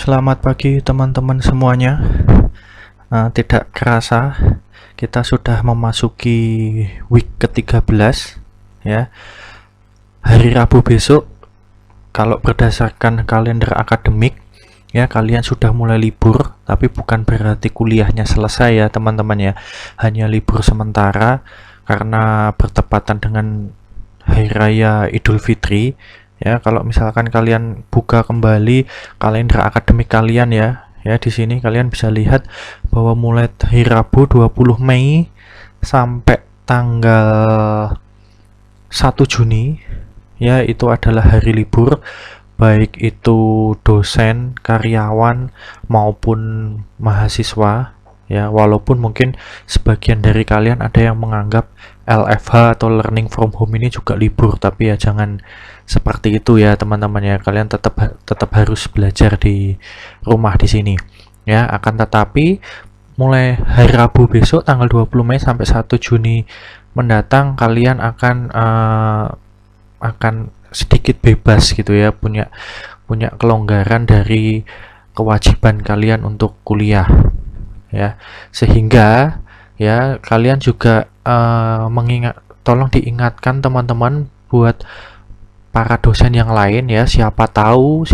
Selamat pagi teman-teman semuanya. Tidak kerasa kita sudah memasuki week ke-13 ya. Hari Rabu besok kalau berdasarkan kalender akademik ya, kalian sudah mulai libur, tapi bukan berarti kuliahnya selesai ya teman-teman ya. Hanya libur sementara karena bertepatan dengan Hari Raya Idul Fitri. Ya, kalau misalkan kalian buka kembali kalender akademik kalian ya, di sini kalian bisa lihat bahwa mulai hari Rabu 20 Mei sampai tanggal 1 Juni ya, itu adalah hari libur, baik itu dosen, karyawan maupun mahasiswa ya. Walaupun mungkin sebagian dari kalian ada yang menganggap LFH atau learning from home ini juga libur, tapi ya jangan seperti itu ya teman-teman ya. Kalian tetap harus belajar di rumah di sini ya. Akan tetapi mulai hari Rabu besok tanggal 20 Mei sampai 1 Juni mendatang kalian akan sedikit bebas gitu ya, punya kelonggaran dari kewajiban kalian untuk kuliah ya. Sehingga ya kalian juga tolong diingatkan teman-teman buat para dosen yang lain ya, siapa tahu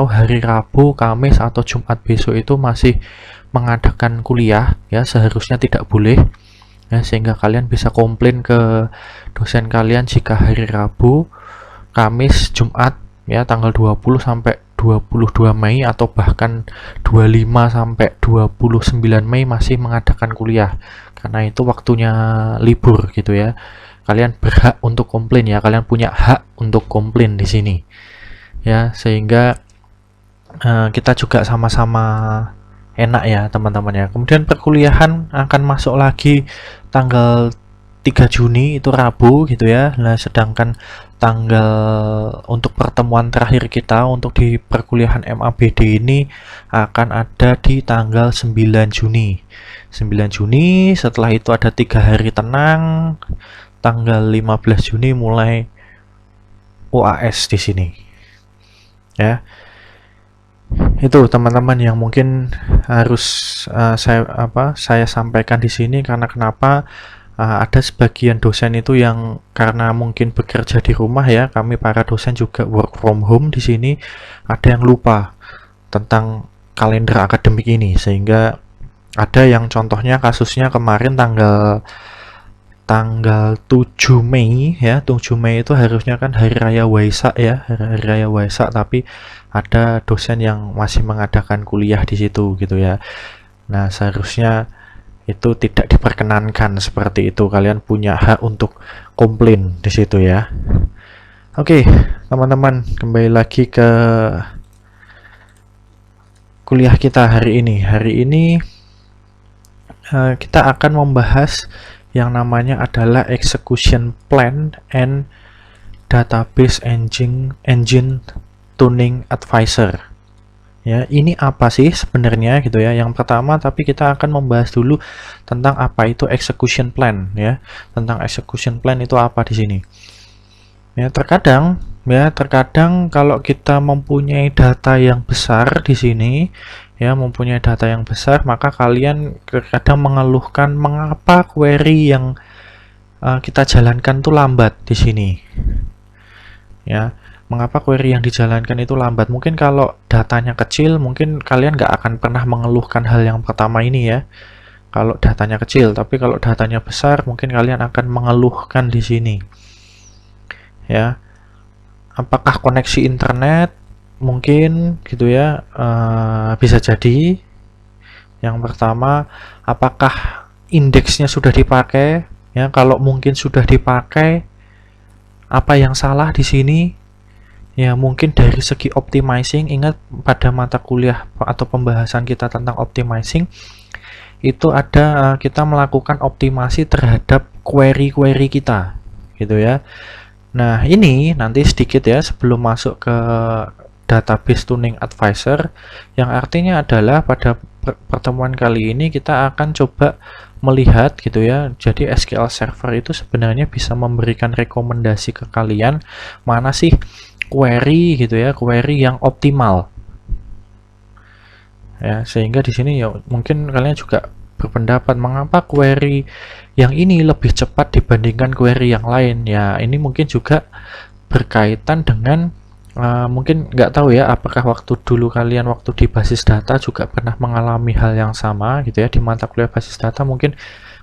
hari Rabu, Kamis atau Jumat besok itu masih mengadakan kuliah ya, seharusnya tidak boleh ya, sehingga kalian bisa komplain ke dosen kalian jika hari Rabu, Kamis, Jumat ya tanggal 20 sampai 22 Mei atau bahkan 25 sampai 29 Mei masih mengadakan kuliah, karena itu waktunya libur gitu ya. Kalian berhak untuk komplain ya, kalian punya hak untuk komplain di sini ya, sehingga kita juga sama-sama enak ya teman-teman ya. Kemudian perkuliahan akan masuk lagi tanggal 3 Juni itu Rabu gitu ya. Nah, sedangkan tanggal untuk pertemuan terakhir kita untuk di perkuliahan MABD ini akan ada di tanggal 9 Juni. 9 Juni, setelah itu ada 3 hari tenang. Tanggal 15 Juni mulai UAS di sini. Ya. Itu teman-teman yang mungkin harus saya sampaikan di sini, karena kenapa ada sebagian dosen itu yang karena mungkin bekerja di rumah ya, kami para dosen juga work from home di sini, ada yang lupa tentang kalender akademik ini, sehingga ada yang contohnya kasusnya kemarin tanggal 7 Mei ya. 7 Mei itu harusnya kan hari raya Waisak ya, hari raya Waisak, tapi ada dosen yang masih mengadakan kuliah di situ gitu ya. Nah, seharusnya itu tidak diperkenankan seperti itu. Kalian punya hak untuk komplain di situ ya. Oke, teman-teman, kembali lagi ke kuliah kita hari ini. Hari ini kita akan membahas yang namanya adalah execution plan and database engine tuning advisor. Ya, ini apa sih sebenarnya gitu ya? Yang pertama, tapi kita akan membahas dulu tentang apa itu execution plan ya. Tentang execution plan itu apa di sini. Ya, terkadang kalau kita mempunyai data yang besar di sini ya, maka kalian kadang mengeluhkan mengapa query yang kita jalankan itu lambat di sini. Ya, mengapa query yang dijalankan itu lambat? Mungkin kalau datanya kecil, mungkin kalian nggak akan pernah mengeluhkan hal yang pertama ini ya. Kalau datanya kecil, tapi kalau datanya besar, mungkin kalian akan mengeluhkan di sini. Ya, apakah koneksi internet? Mungkin gitu ya, bisa jadi. Yang pertama, apakah indeksnya sudah dipakai? Ya, kalau mungkin sudah dipakai, apa yang salah di sini? Ya, mungkin dari segi optimizing. Ingat pada mata kuliah atau pembahasan kita tentang optimizing itu ada kita melakukan optimasi terhadap query-query kita gitu ya. Nah, ini nanti sedikit ya sebelum masuk ke database tuning advisor, yang artinya adalah pada pertemuan kali ini kita akan coba melihat gitu ya. Jadi SQL Server itu sebenarnya bisa memberikan rekomendasi ke kalian mana sih query gitu ya, query yang optimal. ya. Sehingga di sini ya mungkin kalian juga berpendapat mengapa query yang ini lebih cepat dibandingkan query yang lain. Ya, ini mungkin juga berkaitan dengan mungkin nggak tahu ya, apakah waktu dulu kalian waktu di basis data juga pernah mengalami hal yang sama gitu ya, di mata kuliah basis data mungkin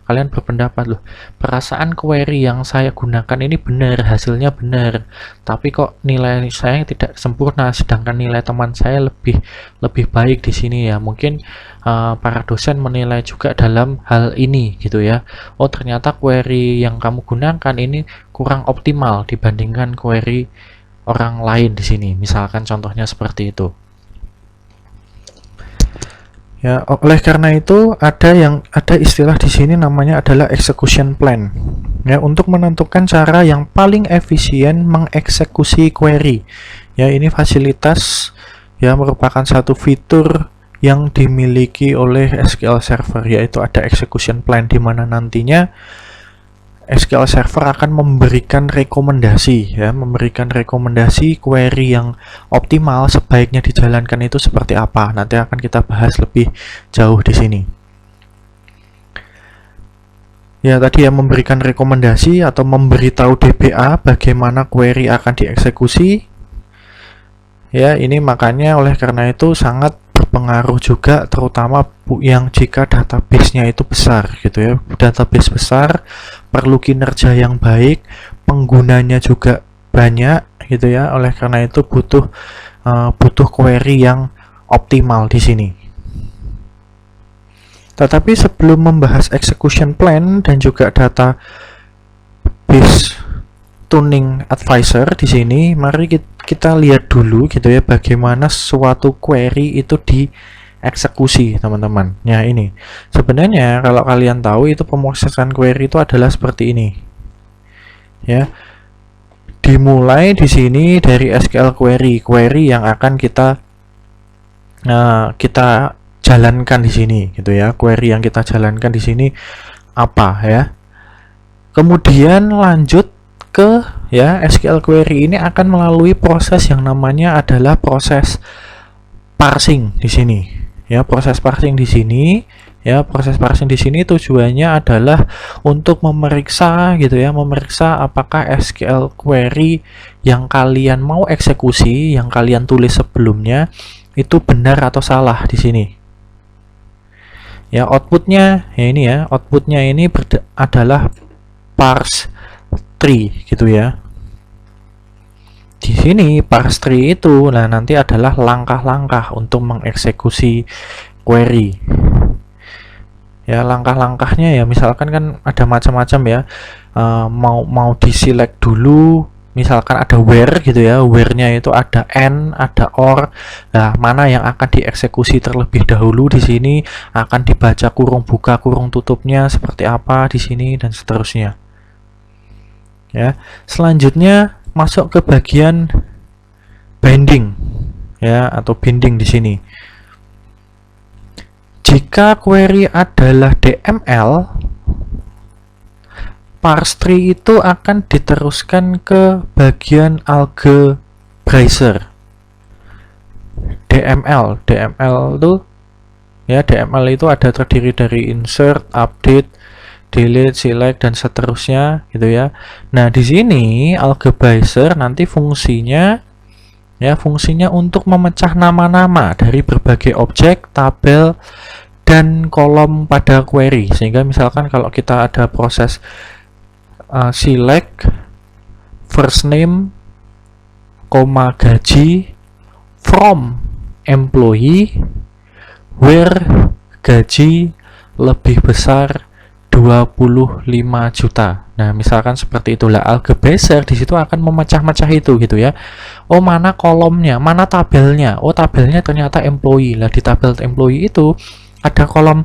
kalian berpendapat, loh perasaan query yang saya gunakan ini benar, hasilnya benar, tapi kok nilai saya tidak sempurna, sedangkan nilai teman saya lebih baik di sini ya. Mungkin para dosen menilai juga dalam hal ini gitu ya. Oh ternyata query yang kamu gunakan ini kurang optimal dibandingkan query orang lain di sini. Misalkan contohnya seperti itu. Ya, oleh karena itu ada istilah di sini namanya adalah execution plan. Ya, untuk menentukan cara yang paling efisien mengeksekusi query. Ya, ini fasilitas ya merupakan satu fitur yang dimiliki oleh SQL Server, yaitu ada execution plan, di mana nantinya SQL Server akan memberikan rekomendasi ya, memberikan rekomendasi query yang optimal sebaiknya dijalankan itu seperti apa. Nanti akan kita bahas lebih jauh di sini. Ya, tadi ya memberikan rekomendasi atau memberitahu DBA bagaimana query akan dieksekusi. Ya, ini makanya oleh karena itu sangat berpengaruh juga, terutama yang jika database-nya itu besar gitu ya. Database besar perlu kinerja yang baik, penggunanya juga banyak gitu ya. Oleh karena itu butuh query yang optimal di sini. Tetapi sebelum membahas execution plan dan juga database tuning advisor di sini, mari kita lihat dulu gitu ya bagaimana suatu query itu dieksekusi, teman-teman. Ya, ini sebenarnya kalau kalian tahu itu pemrosesan query itu adalah seperti ini. Ya. Dimulai di sini dari SQL query yang akan kita jalankan di sini gitu ya. Query yang kita jalankan di sini apa ya. Kemudian lanjut ke ya, SQL query ini akan melalui proses yang namanya adalah proses parsing di sini. Ya, proses parsing di sini ya, proses parsing di sini tujuannya adalah untuk memeriksa gitu ya, memeriksa apakah SQL query yang kalian mau eksekusi, yang kalian tulis sebelumnya itu benar atau salah di sini. Ya, outputnya ya ini ya, outputnya ini adalah parse tree gitu ya. Di sini parse tree itu nanti adalah langkah-langkah untuk mengeksekusi query. Ya, langkah-langkahnya ya misalkan kan ada macam-macam ya. Mau diselect dulu, misalkan ada where gitu ya. Where-nya itu ada and, ada or. Nah, mana yang akan dieksekusi terlebih dahulu di sini, akan dibaca kurung buka kurung tutupnya seperti apa di sini dan seterusnya. Ya, selanjutnya masuk ke bagian binding ya, atau binding di sini. Jika query adalah DML, parse tree itu akan diteruskan ke bagian algebraizer. DML itu ya, DML itu ada terdiri dari insert, update, delete, select dan seterusnya gitu ya. Nah, di sini algebraizer nanti fungsinya untuk memecah nama-nama dari berbagai objek, tabel dan kolom pada query. Sehingga misalkan kalau kita ada proses select first name, gaji from employee where gaji lebih besar 25 juta. Nah, misalkan seperti itulah, algebraizer di situ akan memecah-mecah itu gitu ya. Oh, mana kolomnya, mana tabelnya? Oh, tabelnya ternyata employee. Lah, di tabel employee itu ada kolom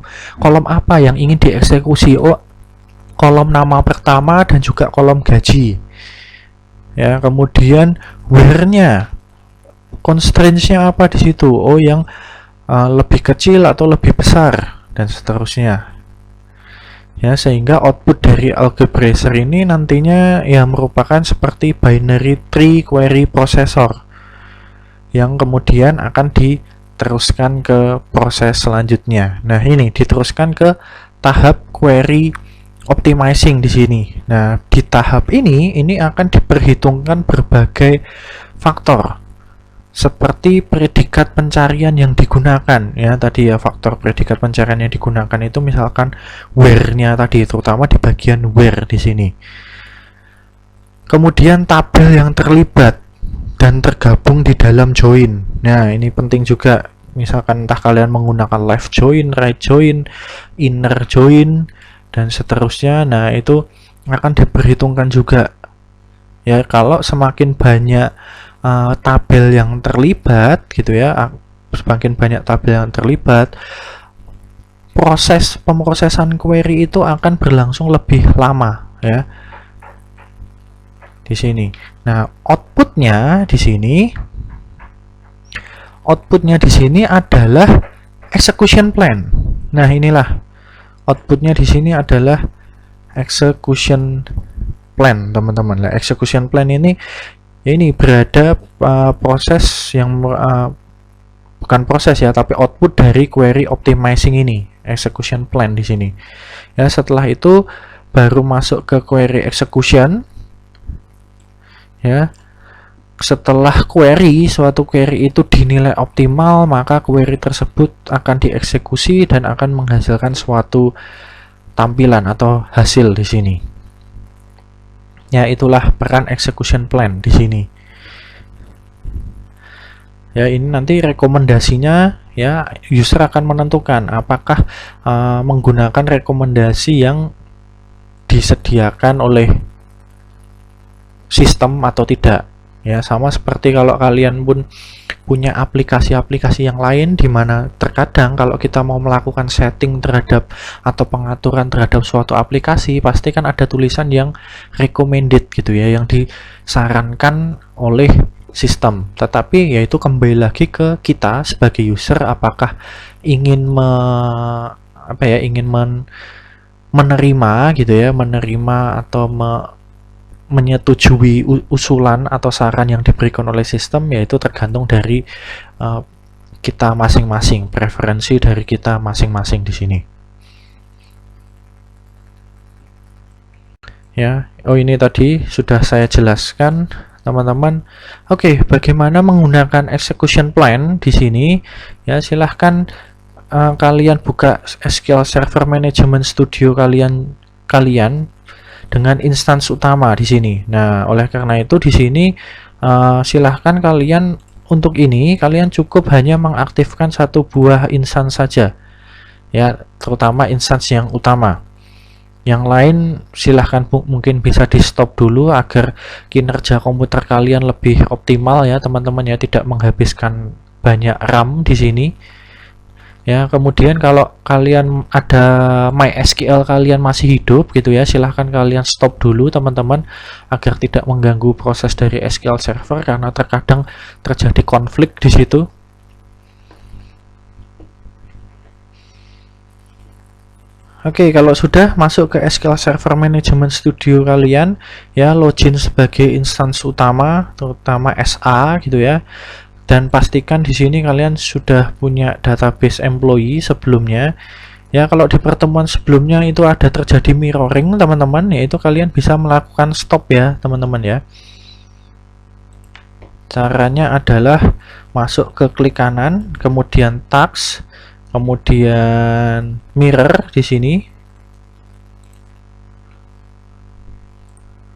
apa yang ingin dieksekusi? Oh, kolom nama pertama dan juga kolom gaji. Ya, kemudian where-nya, constraints-nya apa di situ? Oh, yang lebih kecil atau lebih besar dan seterusnya. Ya, sehingga output dari algebraizer ini nantinya ya merupakan seperti binary tree query processor yang kemudian akan teruskan ke proses selanjutnya. Nah, ini diteruskan ke tahap query optimizing di sini. Nah, di tahap ini akan diperhitungkan berbagai faktor seperti predikat pencarian yang digunakan, ya tadi ya, faktor predikat pencarian yang digunakan itu misalkan where-nya tadi, terutama di bagian where di sini. Kemudian tabel yang terlibat dan tergabung di dalam join. Nah, ini penting juga. Misalkan entah kalian menggunakan left join, right join, inner join, dan seterusnya. Nah, itu akan diperhitungkan juga. Ya, kalau semakin banyak tabel yang terlibat gitu ya, semakin banyak tabel yang terlibat, proses pemrosesan query itu akan berlangsung lebih lama ya. Di sini. Nah, outputnya di sini adalah execution plan. Nah, inilah outputnya di sini adalah execution plan, teman-teman. Nah, execution plan ini berada proses yang bukan proses ya, tapi output dari query optimizing ini, execution plan di sini. Ya, setelah itu baru masuk ke query execution. Ya, setelah suatu query itu dinilai optimal, maka query tersebut akan dieksekusi dan akan menghasilkan suatu tampilan atau hasil di sini. Ya, itulah peran execution plan di sini. Ya, ini nanti rekomendasinya ya, user akan menentukan apakah menggunakan rekomendasi yang disediakan oleh sistem atau tidak. Ya, sama seperti kalau kalian pun punya aplikasi-aplikasi yang lain, di mana terkadang kalau kita mau melakukan setting terhadap atau pengaturan terhadap suatu aplikasi, pasti kan ada tulisan yang recommended gitu ya, yang disarankan oleh sistem. Tetapi yaitu kembali lagi ke kita sebagai user, apakah ingin menerima gitu ya, menerima atau menyetujui usulan atau saran yang diberikan oleh sistem, yaitu tergantung dari kita masing-masing, preferensi dari kita masing-masing di sini. Ya, ini tadi sudah saya jelaskan, teman-teman. Oke, bagaimana menggunakan execution plan di sini? Ya, silahkan kalian buka SQL Server Management Studio kalian dengan instance utama di sini. Nah, oleh karena itu di sini silahkan kalian untuk ini kalian cukup hanya mengaktifkan satu buah instance saja. Ya, terutama instance yang utama. Yang lain silahkan mungkin bisa di stop dulu agar kinerja komputer kalian lebih optimal ya, teman-teman ya, tidak menghabiskan banyak RAM di sini. Ya, kemudian kalau kalian ada MySQL kalian masih hidup gitu ya, silahkan kalian stop dulu teman-teman, agar tidak mengganggu proses dari SQL Server, karena terkadang terjadi konflik di situ. Oke, kalau sudah masuk ke SQL Server Management Studio kalian, ya login sebagai instance utama, terutama SA gitu ya. Dan pastikan di sini kalian sudah punya database employee sebelumnya. Ya, kalau di pertemuan sebelumnya itu ada terjadi mirroring, teman-teman, yaitu kalian bisa melakukan stop ya, teman-teman ya. Caranya adalah masuk ke klik kanan, kemudian tags, kemudian mirror di sini.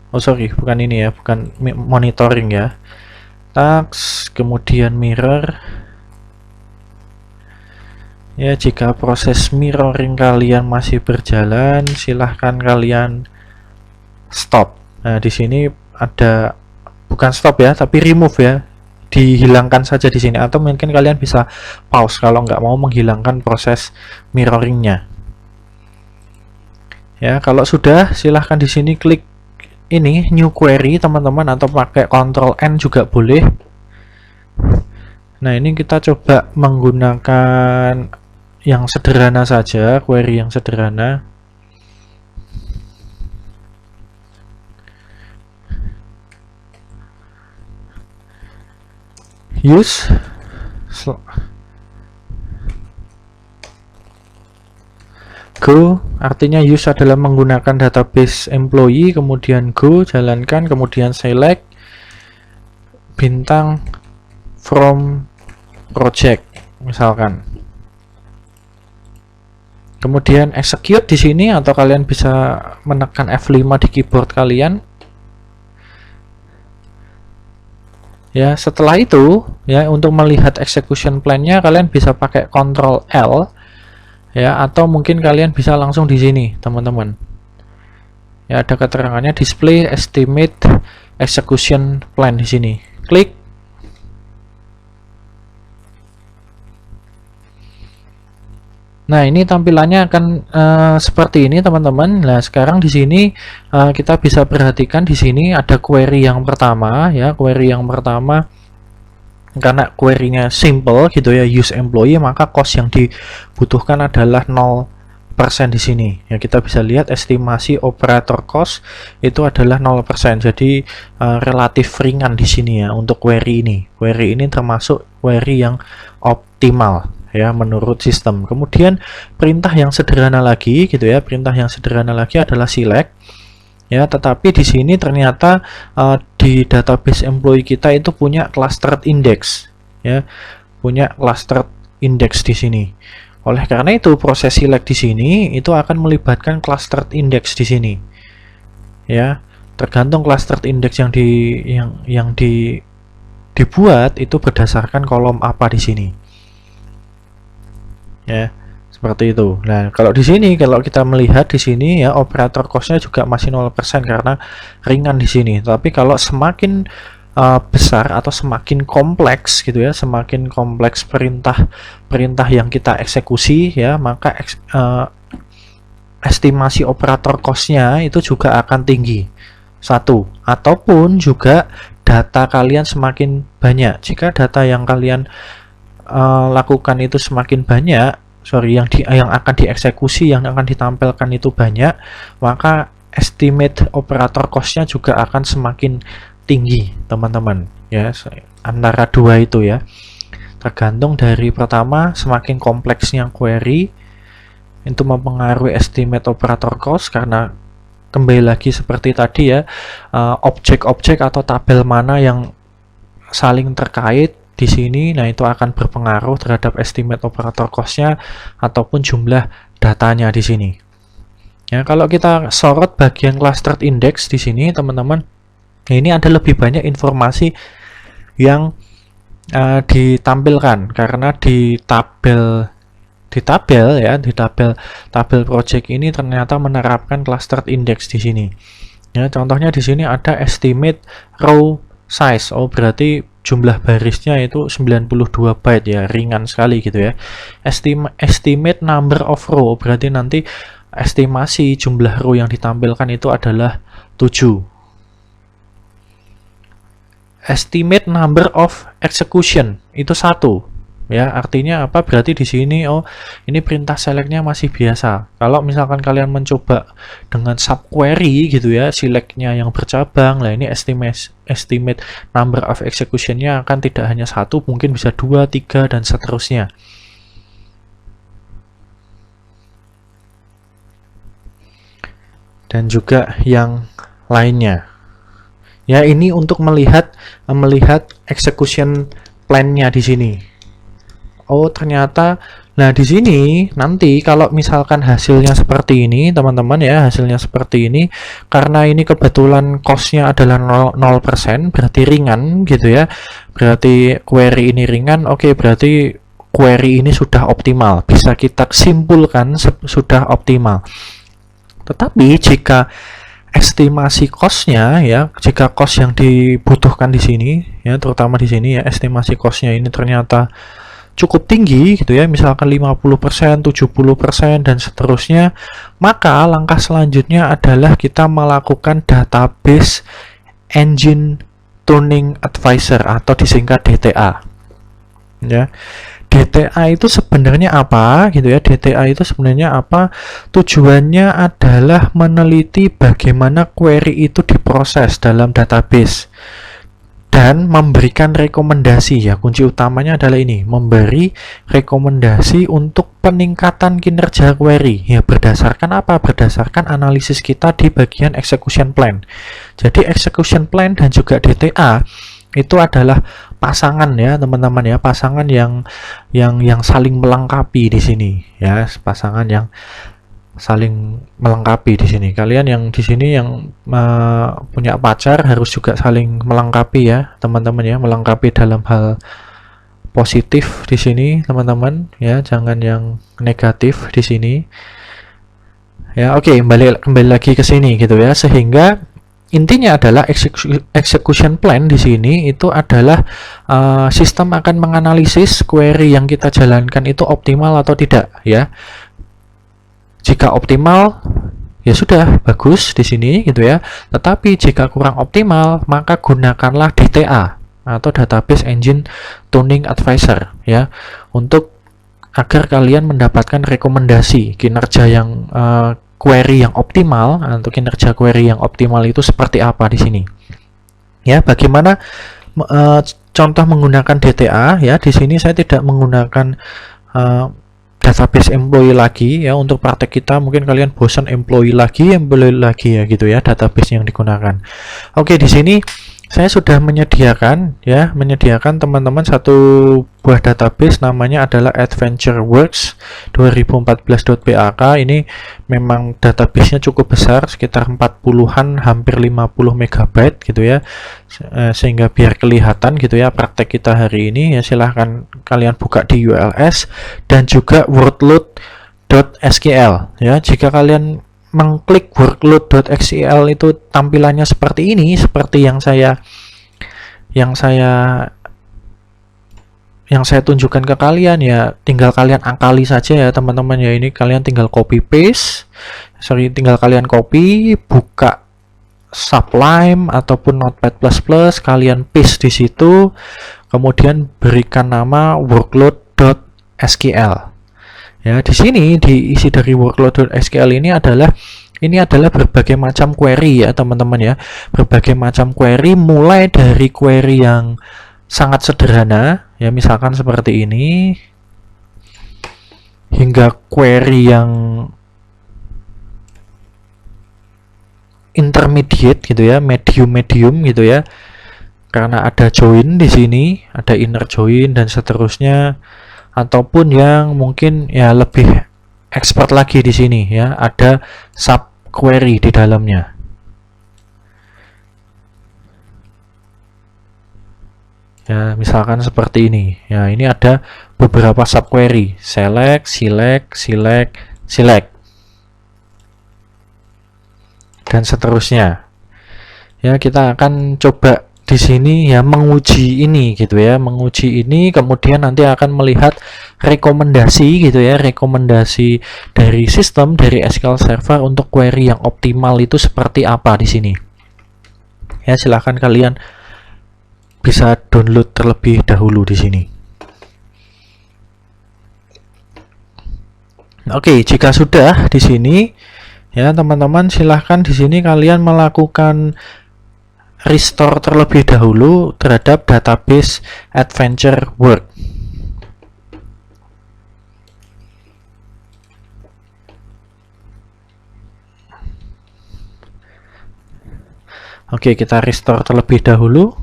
Oh, sorry, bukan ini ya, bukan monitoring ya. Tags, kemudian mirror. Ya, jika proses mirroring kalian masih berjalan, silahkan kalian stop. Nah, di sini ada bukan stop ya, tapi remove ya, dihilangkan saja di sini, atau mungkin kalian bisa pause kalau nggak mau menghilangkan proses mirroringnya. Ya, kalau sudah, silahkan di sini klik ini new query teman-teman, atau pakai Ctrl N juga boleh. Nah, ini kita coba menggunakan yang sederhana saja, query yang sederhana. Use Go artinya use adalah menggunakan database employee, kemudian go jalankan, kemudian select bintang from project misalkan. Kemudian execute di sini, atau kalian bisa menekan F5 di keyboard kalian. Ya, setelah itu ya, untuk melihat execution plan-nya kalian bisa pakai Ctrl L ya, atau mungkin kalian bisa langsung di sini, teman-teman. Ya, ada keterangannya display estimate execution plan di sini. Klik. Nah, ini tampilannya akan seperti ini, teman-teman. Nah, sekarang di sini kita bisa perhatikan di sini ada query yang pertama ya, query yang pertama karena query-nya simple gitu ya, use employee, maka cost yang dibutuhkan adalah 0% di sini. Ya, kita bisa lihat estimasi operator cost itu adalah 0%. Jadi relatif ringan di sini ya untuk query ini. Query ini termasuk query yang optimal ya menurut sistem. Kemudian perintah yang sederhana lagi gitu ya, perintah yang sederhana lagi adalah select ya, tetapi di sini ternyata di database employee kita itu punya clustered index ya, punya clustered index di sini. Oleh karena itu proses select di sini itu akan melibatkan clustered index di sini ya, tergantung clustered index yang dibuat itu berdasarkan kolom apa di sini. Ya, seperti itu. Nah, kalau di sini, kalau kita melihat di sini ya, operator cost-nya juga masih 0% karena ringan di sini. Tapi kalau semakin besar atau semakin kompleks gitu ya, semakin kompleks perintah yang kita eksekusi ya, maka estimasi operator cost-nya itu juga akan tinggi. Satu, ataupun juga data kalian semakin banyak. Jika data yang kalian lakukan itu semakin banyak, yang akan dieksekusi, yang akan ditampilkan itu banyak, maka estimate operator cost-nya juga akan semakin tinggi, teman-teman ya, antara dua itu ya, tergantung dari pertama semakin kompleksnya query itu mempengaruhi estimate operator cost, karena kembali lagi seperti tadi ya, objek-objek atau tabel mana yang saling terkait di sini, nah itu akan berpengaruh terhadap estimate operator cost-nya ataupun jumlah datanya di sini. Ya, kalau kita sorot bagian clustered index di sini, teman-teman, ini ada lebih banyak informasi yang ditampilkan karena di tabel project ini ternyata menerapkan clustered index di sini. Ya, contohnya di sini ada estimate row size. Oh, berarti jumlah barisnya itu 92 byte ya, ringan sekali gitu ya. Estimate number of row, berarti nanti estimasi jumlah row yang ditampilkan itu adalah 7. Estimate number of execution itu 1. Ya, artinya apa? Berarti di sini ini perintah selectnya masih biasa. Kalau misalkan kalian mencoba dengan subquery gitu ya, selectnya yang bercabang, lah ini estimate number of executionnya akan tidak hanya 1, mungkin bisa 2, 3 dan seterusnya. Dan juga yang lainnya. Ya, ini untuk melihat execution plan-nya di sini. Oh, ternyata, nah di sini nanti kalau misalkan hasilnya seperti ini, teman-teman ya, hasilnya seperti ini, karena ini kebetulan cost-nya adalah 0%, berarti ringan gitu ya, berarti query ini ringan. Oke, berarti query ini sudah optimal, bisa kita simpulkan sudah optimal. Tetapi jika estimasi cost-nya ya, jika cost yang dibutuhkan di sini ya, terutama di sini ya, estimasi cost-nya ini ternyata cukup tinggi gitu ya, misalkan 50%, 70% dan seterusnya, maka langkah selanjutnya adalah kita melakukan database engine tuning advisor atau disingkat DTA. Ya. DTA itu sebenarnya apa gitu ya? DTA itu sebenarnya apa? Tujuannya adalah meneliti bagaimana query itu diproses dalam database. dan memberikan rekomendasi. Ya, kunci utamanya adalah ini, memberi rekomendasi untuk peningkatan kinerja query. Ya, berdasarkan apa? Berdasarkan analisis kita di bagian execution plan. Jadi execution plan dan juga DTA itu adalah pasangan ya teman-teman ya, pasangan yang saling melengkapi di sini ya, pasangan yang saling melengkapi di sini. Kalian yang di sini yang punya pacar harus juga saling melengkapi ya, teman-teman ya, melengkapi dalam hal positif di sini, teman-teman ya, jangan yang negatif di sini. Ya, oke, kembali lagi ke sini gitu ya. Sehingga intinya adalah execution plan di sini itu adalah sistem akan menganalisis query yang kita jalankan itu optimal atau tidak ya. Jika optimal, ya sudah bagus di sini gitu ya. Tetapi jika kurang optimal, maka gunakanlah DTA atau Database Engine Tuning Advisor ya, untuk agar kalian mendapatkan rekomendasi kinerja yang query yang optimal, atau kinerja query yang optimal itu seperti apa di sini. Ya, bagaimana contoh menggunakan DTA ya. Di sini saya tidak menggunakan database employee lagi ya. Untuk praktek kita mungkin kalian bosan employee lagi ya gitu ya database yang digunakan. Oke, di sini saya sudah menyediakan teman-teman satu buah database, namanya adalah AdventureWorks 2014.pak. Ini memang databasenya cukup besar, sekitar 40-an hampir 50 MB gitu ya, sehingga biar kelihatan gitu ya praktek kita hari ini ya. Silahkan kalian buka di ULS dan juga workload.sql ya. Jika kalian mengklik workload.sql itu tampilannya seperti ini, seperti yang saya tunjukkan ke kalian ya. Tinggal kalian akali saja ya teman-teman ya. Ini kalian tinggal tinggal kalian copy, buka Sublime ataupun Notepad++, kalian paste di situ, kemudian berikan nama workload.sql. Ya, di sini diisi dari workload.sql ini adalah berbagai macam query ya teman-teman ya. Berbagai macam query, mulai dari query yang sangat sederhana ya, misalkan seperti ini, hingga query yang intermediate gitu ya, medium gitu ya. Karena ada join di sini, ada inner join dan seterusnya, ataupun yang mungkin ya lebih expert lagi di sini ya, ada sub query di dalamnya. Ya, misalkan seperti ini. Ya, ini ada beberapa sub query, select, dan seterusnya. Ya, kita akan coba di sini ya menguji ini gitu ya, kemudian nanti akan melihat rekomendasi gitu ya, rekomendasi dari sistem, dari SQL Server untuk query yang optimal itu seperti apa di sini. Ya, silahkan kalian bisa download terlebih dahulu di sini. Oke, jika sudah di sini ya teman-teman, silahkan di sini kalian melakukan restore terlebih dahulu terhadap database AdventureWorks. Oke, kita restore terlebih dahulu.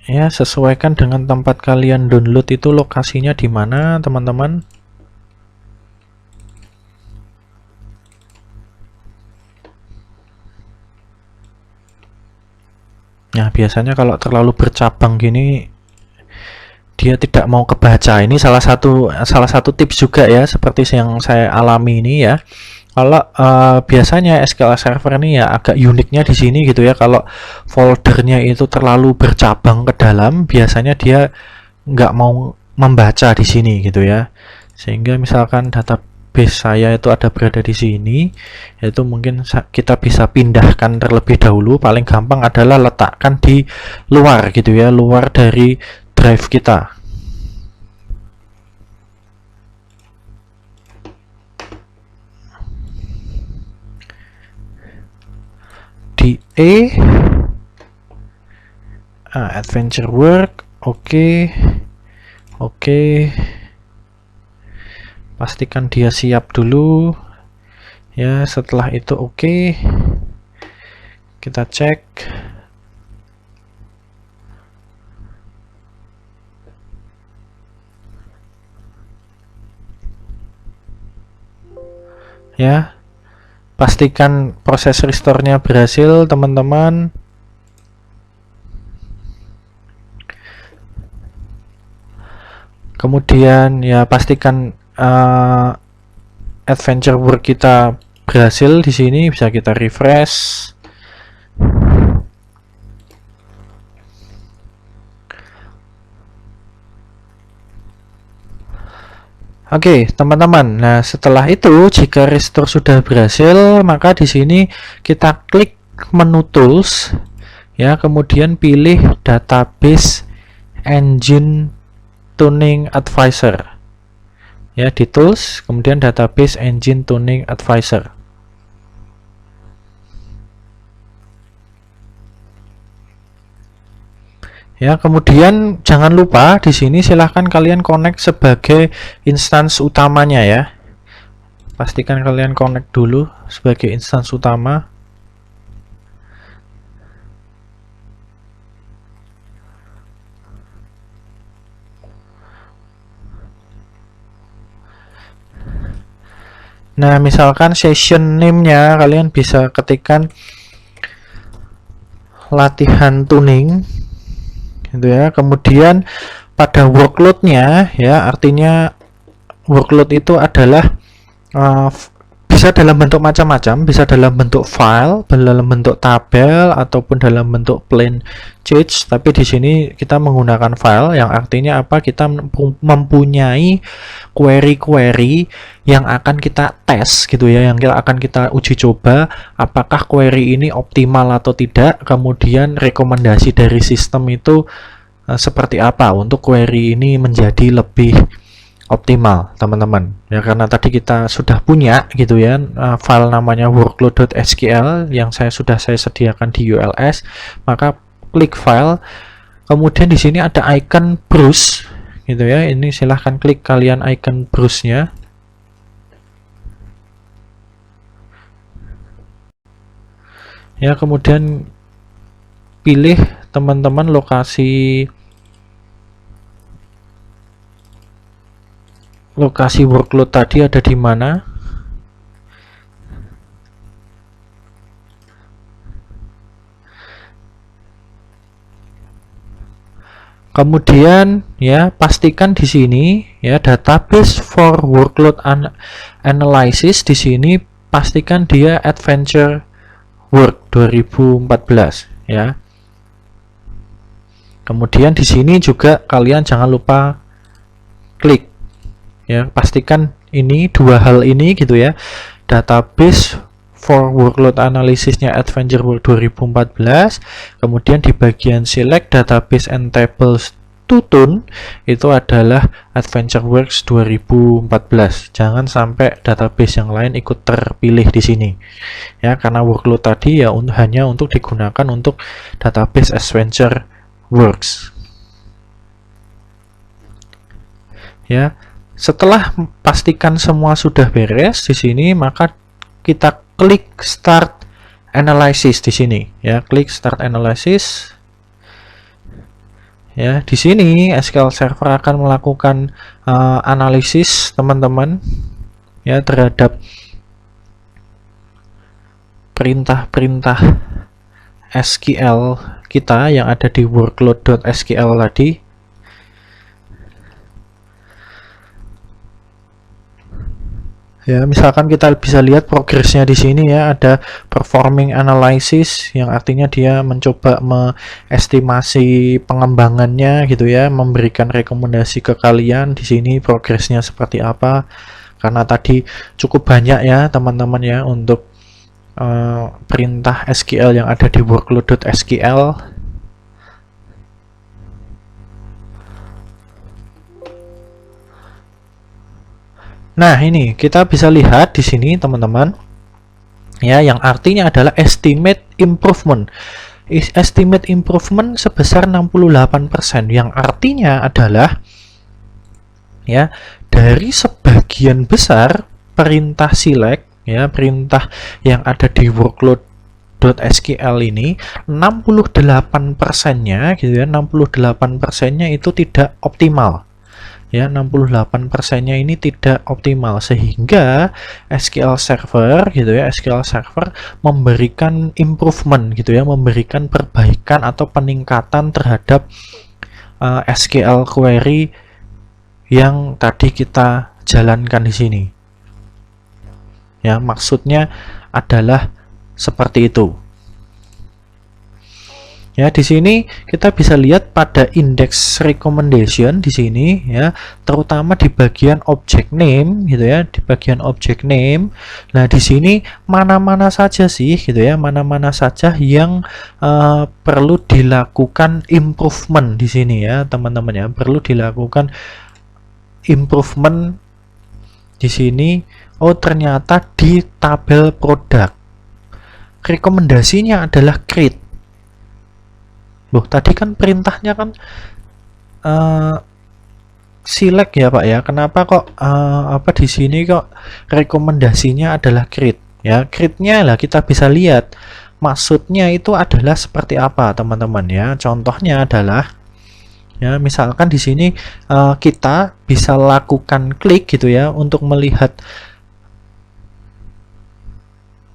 Ya, sesuaikan dengan tempat kalian download itu lokasinya di mana, teman-teman. Nah, biasanya kalau terlalu bercabang gini dia tidak mau kebaca. Ini salah satu tips juga ya, seperti yang saya alami ini ya. Kalau biasanya SQL Server ini ya agak uniknya di sini gitu ya. Kalau foldernya itu terlalu bercabang ke dalam, biasanya dia nggak mau membaca di sini gitu ya. Sehingga misalkan database saya itu ada berada di sini, yaitu mungkin kita bisa pindahkan terlebih dahulu. Paling gampang adalah letakkan di luar gitu ya, luar dari drive kita. Di adventure work. Oke. Pastikan dia siap dulu ya. Setelah itu oke, kita cek. Ya, pastikan proses restore-nya berhasil, teman-teman. Kemudian ya pastikan adventure work kita berhasil di sini. Bisa kita refresh. Oke, teman-teman. Nah, setelah itu jika restore sudah berhasil, maka di sini kita klik menu tools ya, kemudian pilih database engine tuning advisor. Ya, di tools, kemudian database engine tuning advisor. Ya, kemudian jangan lupa di sini silahkan kalian connect sebagai instance utamanya ya. Pastikan kalian connect dulu sebagai instance utama. Nah, misalkan session name-nya kalian bisa ketikkan latihan tuning gitu ya. Kemudian pada workload-nya ya, artinya workload itu adalah bisa dalam bentuk macam-macam, bisa dalam bentuk file, dalam bentuk tabel, ataupun dalam bentuk plain text. Tapi di sini kita menggunakan file, yang artinya apa? Kita mempunyai query-query yang akan kita tes gitu ya, yang akan kita uji coba apakah query ini optimal atau tidak. Kemudian rekomendasi dari sistem itu seperti apa untuk query ini menjadi lebih optimal, teman-teman ya. Karena tadi kita sudah punya gitu ya file namanya workload.sql yang sudah saya sediakan di ULS, maka klik file, kemudian di sini ada icon browse gitu ya. Ini silahkan klik kalian icon browse-nya. Ya, kemudian pilih teman-teman lokasi workload tadi ada di mana. Kemudian ya pastikan di sini ya database for workload analysis, di sini pastikan dia adventure work 2014 ya. Kemudian di sini juga kalian jangan lupa klik ya, pastikan ini dua hal ini gitu ya, database for workload analysisnya adventure work 2014, kemudian di bagian select database and tables to tune itu adalah adventure works 2014. Jangan sampai database yang lain ikut terpilih di sini ya, karena workload tadi ya hanya untuk digunakan untuk database adventure works ya. Setelah pastikan semua sudah beres di sini, maka kita klik start analysis di sini ya, klik start analysis ya. Di sini SQL Server akan melakukan analisis teman-teman ya terhadap perintah-perintah SQL kita yang ada di workload.sql tadi. Ya, misalkan kita bisa lihat progresnya di sini ya, ada performing analysis yang artinya dia mencoba mengestimasi pengembangannya gitu ya, memberikan rekomendasi ke kalian di sini progresnya seperti apa. Karena tadi cukup banyak ya teman-teman ya untuk perintah SQL yang ada di workload.sql. Nah, ini kita bisa lihat di sini teman-teman ya, yang artinya adalah estimate improvement. estimate improvement sebesar 68%, yang artinya adalah ya dari sebagian besar perintah select, ya perintah yang ada di workload.sql ini 68%-nya gitu ya, 68%-nya itu tidak optimal. Ya, 68%-nya ini tidak optimal, sehingga SQL Server gitu ya, SQL Server memberikan improvement gitu ya, memberikan perbaikan atau peningkatan terhadap SQL query yang tadi kita jalankan di sini. Ya, maksudnya adalah seperti itu. Ya, di sini kita bisa lihat pada index recommendation di sini ya, terutama di bagian object name gitu ya, di bagian object name. Nah, di sini mana-mana saja sih gitu ya, mana-mana saja yang perlu dilakukan improvement di sini ya, teman-teman ya, perlu dilakukan improvement di sini. Oh, ternyata di tabel produk rekomendasinya adalah create. Loh, tadi kan perintahnya kan select ya Pak ya. Kenapa kok apa di sini kok rekomendasinya adalah create? Ya, create-nya lah kita bisa lihat maksudnya itu adalah seperti apa, teman-teman ya. Contohnya adalah ya, misalkan di sini kita bisa lakukan klik gitu ya untuk melihat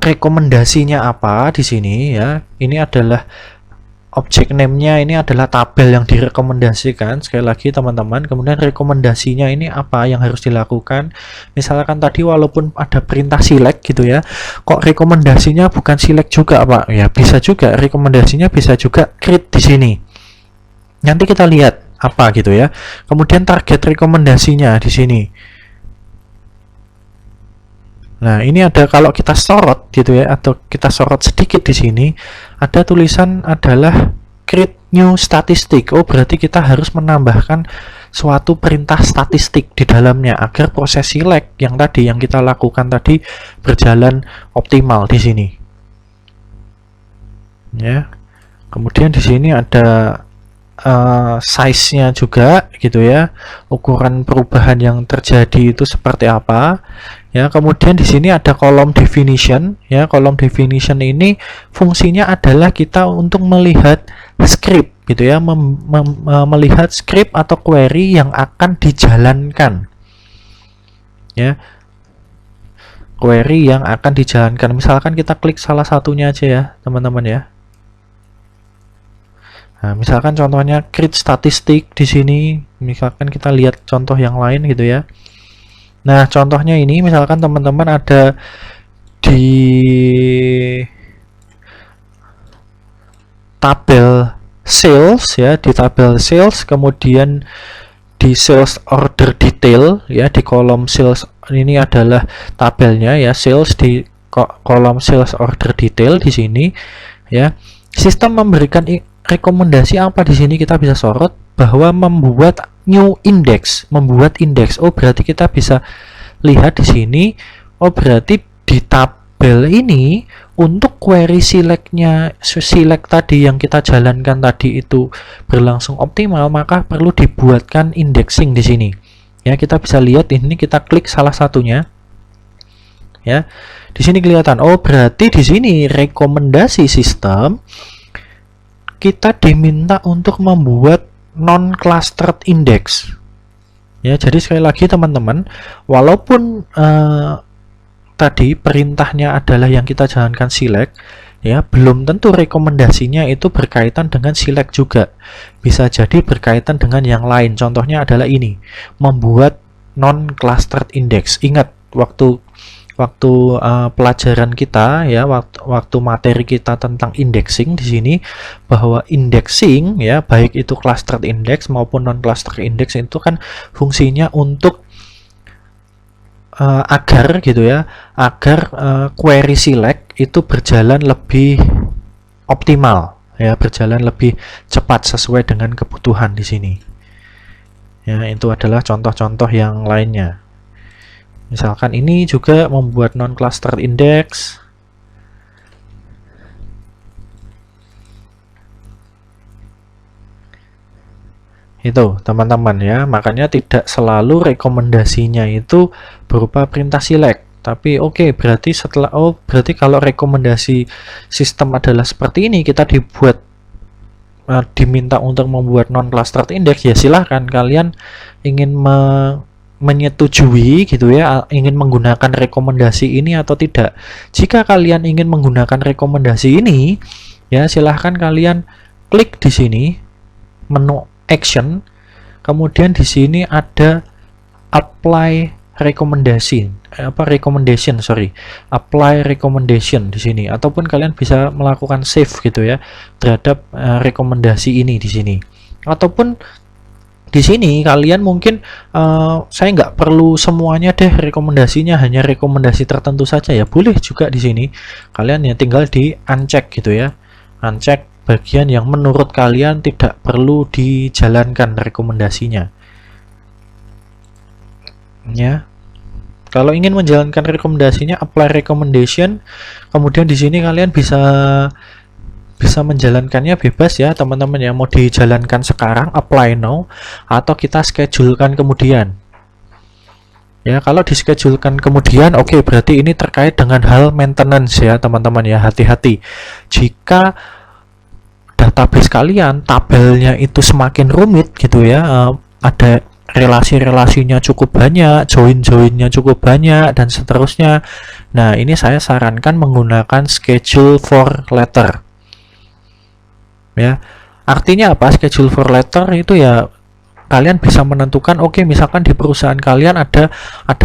rekomendasinya apa di sini ya. Ini adalah object name-nya, ini adalah tabel yang direkomendasikan sekali lagi teman-teman. Kemudian rekomendasinya ini apa yang harus dilakukan. Misalkan tadi walaupun ada perintah select gitu ya, kok rekomendasinya bukan select juga Pak? Ya bisa juga, rekomendasinya bisa juga create di sini. Nanti kita lihat apa gitu ya. Kemudian target rekomendasinya di sini. Nah, ini ada, kalau kita sorot gitu ya, atau kita sorot sedikit di sini, ada tulisan adalah create new statistic. Oh, berarti kita harus menambahkan suatu perintah statistik di dalamnya agar proses select yang tadi yang kita lakukan tadi berjalan optimal di sini. Ya. Kemudian di sini ada size-nya juga gitu ya, ukuran perubahan yang terjadi itu seperti apa ya. Kemudian di sini ada kolom definition ya. Kolom definition ini fungsinya adalah kita untuk melihat script gitu ya, melihat script atau query yang akan dijalankan ya, query yang akan dijalankan. Misalkan kita klik salah satunya aja ya teman-teman ya. Nah, misalkan contohnya create statistik di sini, misalkan kita lihat contoh yang lain gitu ya. Nah, contohnya ini misalkan teman-teman ada di tabel sales ya, di tabel sales, kemudian di sales order detail ya, di kolom sales ini adalah tabelnya ya, sales di kolom sales order detail di sini ya. Sistem memberikan rekomendasi apa di sini, kita bisa sorot bahwa membuat new index, membuat indeks. Oh, berarti kita bisa lihat di sini. Oh, berarti di tabel ini untuk query select-nya, select tadi yang kita jalankan tadi itu berlangsung optimal, maka perlu dibuatkan indexing di sini. Ya, kita bisa lihat ini, kita klik salah satunya. Ya. Di sini kelihatan. Oh, berarti di sini rekomendasi sistem kita diminta untuk membuat non-clustered index. Ya, jadi sekali lagi teman-teman, walaupun tadi perintahnya adalah yang kita jalankan select, ya, belum tentu rekomendasinya itu berkaitan dengan select juga. Bisa jadi berkaitan dengan yang lain. Contohnya adalah ini, membuat non-clustered index. Ingat waktu pelajaran kita ya, waktu materi kita tentang indexing di sini, bahwa indexing ya, baik itu clustered index maupun non clustered index, itu kan fungsinya untuk agar gitu ya, agar query select itu berjalan lebih optimal ya, berjalan lebih cepat sesuai dengan kebutuhan di sini. Ya, itu adalah contoh-contoh yang lainnya. Misalkan ini juga membuat non-clustered index. Itu teman-teman ya, makanya tidak selalu rekomendasinya itu berupa perintah select. Tapi oke, berarti berarti kalau rekomendasi sistem adalah seperti ini, kita diminta untuk membuat non clustered index, ya silahkan kalian ingin menyetujui gitu ya, ingin menggunakan rekomendasi ini atau tidak. Jika kalian ingin menggunakan rekomendasi ini, ya silahkan kalian klik di sini menu action, kemudian di sini ada apply recommendation, apply recommendation di sini, ataupun kalian bisa melakukan save gitu ya terhadap rekomendasi ini di sini. Ataupun di sini kalian mungkin saya nggak perlu semuanya deh rekomendasinya, hanya rekomendasi tertentu saja, ya boleh juga di sini. Kalian ya tinggal di uncheck gitu ya, uncheck bagian yang menurut kalian tidak perlu dijalankan rekomendasinya. Ya, kalau ingin menjalankan rekomendasinya, apply recommendation. Kemudian di sini kalian bisa menjalankannya bebas ya teman-teman ya, mau dijalankan sekarang apply now atau kita schedulekan kemudian. Ya, kalau dischedulekan kemudian, oke, berarti ini terkait dengan hal maintenance ya teman-teman ya. Hati-hati jika database kalian tabelnya itu semakin rumit gitu ya, ada relasi-relasinya cukup banyak, join-joinnya cukup banyak dan seterusnya. Nah, ini saya sarankan menggunakan schedule for letter. Ya, artinya apa? Schedule for letter itu ya kalian bisa menentukan, oke, misalkan di perusahaan kalian ada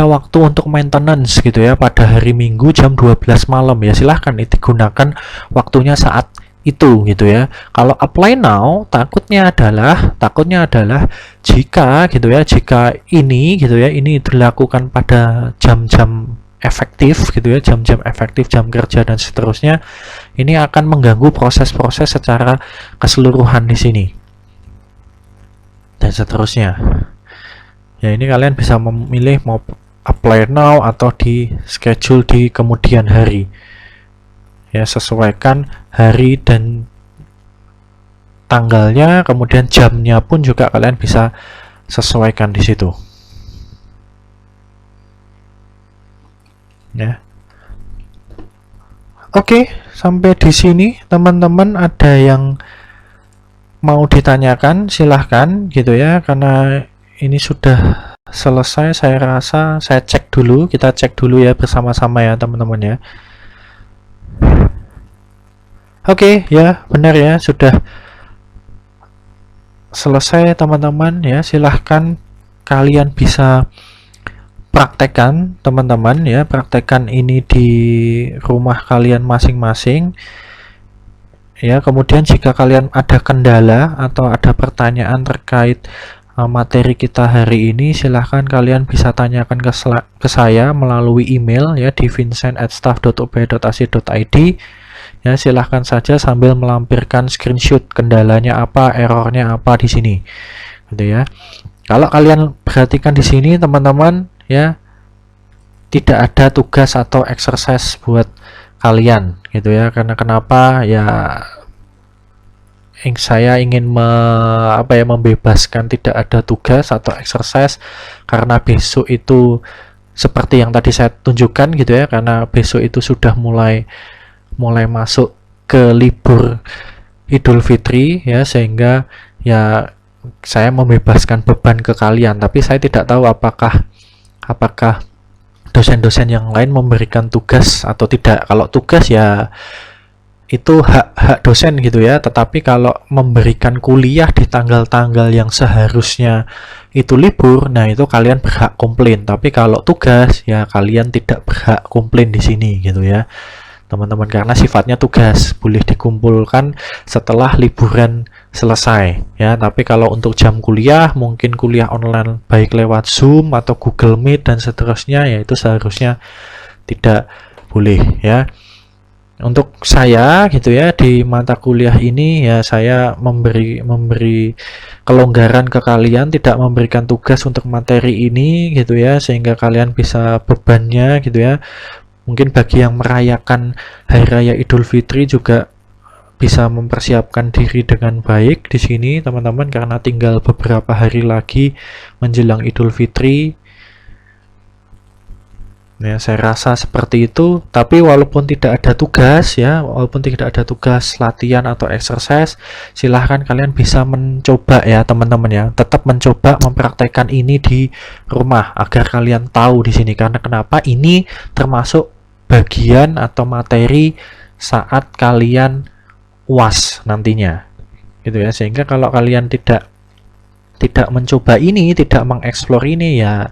waktu untuk maintenance gitu ya pada hari Minggu jam 12 malam, ya silahkan digunakan waktunya saat itu gitu ya. Kalau apply now, takutnya adalah jika gitu ya, jika ini gitu ya, ini dilakukan pada jam-jam efektif gitu ya, jam-jam efektif, jam kerja dan seterusnya, ini akan mengganggu proses-proses secara keseluruhan di sini dan seterusnya. Ya, ini kalian bisa memilih mau apply now atau di schedule di kemudian hari. Ya, sesuaikan hari dan tanggalnya, kemudian jamnya pun juga kalian bisa sesuaikan di situ. Ya. Oke, sampai di sini teman-teman ada yang mau ditanyakan silahkan gitu ya, karena ini sudah selesai. Saya rasa saya cek dulu, kita cek dulu ya bersama-sama ya teman-teman ya. Oke, ya benar ya, sudah selesai teman-teman ya. Silahkan kalian bisa praktekkan teman-teman ya, praktekkan ini di rumah kalian masing-masing. Ya, kemudian jika kalian ada kendala atau ada pertanyaan terkait materi kita hari ini, silahkan kalian bisa tanyakan ke saya melalui email ya di vincent@staff.uph.ac.id. Ya, silahkan saja sambil melampirkan screenshot kendalanya apa, errornya apa di sini, gitu ya. Kalau kalian perhatikan di sini teman-teman ya, tidak ada tugas atau exercise buat kalian gitu ya. Karena kenapa ya, saya ingin membebaskan tidak ada tugas atau exercise, karena besok itu seperti yang tadi saya tunjukkan gitu ya, karena besok itu sudah mulai masuk ke libur Idul Fitri ya, sehingga ya saya membebaskan beban ke kalian. Tapi saya tidak tahu apakah dosen-dosen yang lain memberikan tugas atau tidak. Kalau tugas ya itu hak dosen gitu ya, tetapi kalau memberikan kuliah di tanggal-tanggal yang seharusnya itu libur, nah itu kalian berhak komplain. Tapi kalau tugas ya kalian tidak berhak komplain di sini gitu ya teman-teman, karena sifatnya tugas, boleh dikumpulkan setelah liburan selesai ya. Tapi kalau untuk jam kuliah, mungkin kuliah online baik lewat Zoom atau Google Meet dan seterusnya, ya itu seharusnya tidak boleh ya. Untuk saya gitu ya, di mata kuliah ini ya saya memberi kelonggaran ke kalian, tidak memberikan tugas untuk materi ini gitu ya, sehingga kalian bisa bebannya gitu ya. Mungkin bagi yang merayakan Hari Raya Idul Fitri juga bisa mempersiapkan diri dengan baik di sini teman-teman, karena tinggal beberapa hari lagi menjelang Idul Fitri. Ya, saya rasa seperti itu. Tapi walaupun tidak ada tugas ya, walaupun tidak ada tugas latihan atau exercise, silahkan kalian bisa mencoba ya teman-teman ya. Tetap mencoba mempraktekkan ini di rumah agar kalian tahu di sini. Karena kenapa? Ini termasuk bagian atau materi saat kalian UAS nantinya. Gitu ya. Sehingga kalau kalian tidak mencoba ini, tidak mengeksplor ini ya,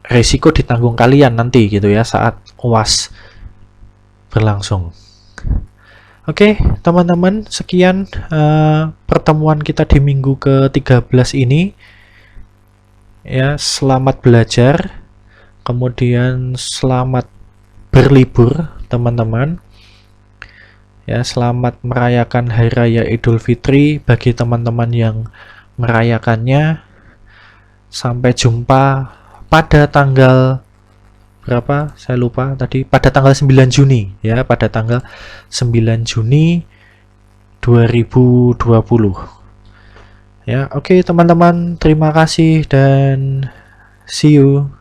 resiko ditanggung kalian nanti gitu ya saat UAS berlangsung. Oke, teman-teman, sekian pertemuan kita di minggu ke-13 ini. Ya, selamat belajar. Kemudian selamat berlibur, teman-teman. Ya, selamat merayakan Hari Raya Idul Fitri bagi teman-teman yang merayakannya. Sampai jumpa pada tanggal berapa? Saya lupa tadi. Pada tanggal 9 Juni ya, pada tanggal 9 Juni 2020. Ya, oke teman-teman, terima kasih dan see you.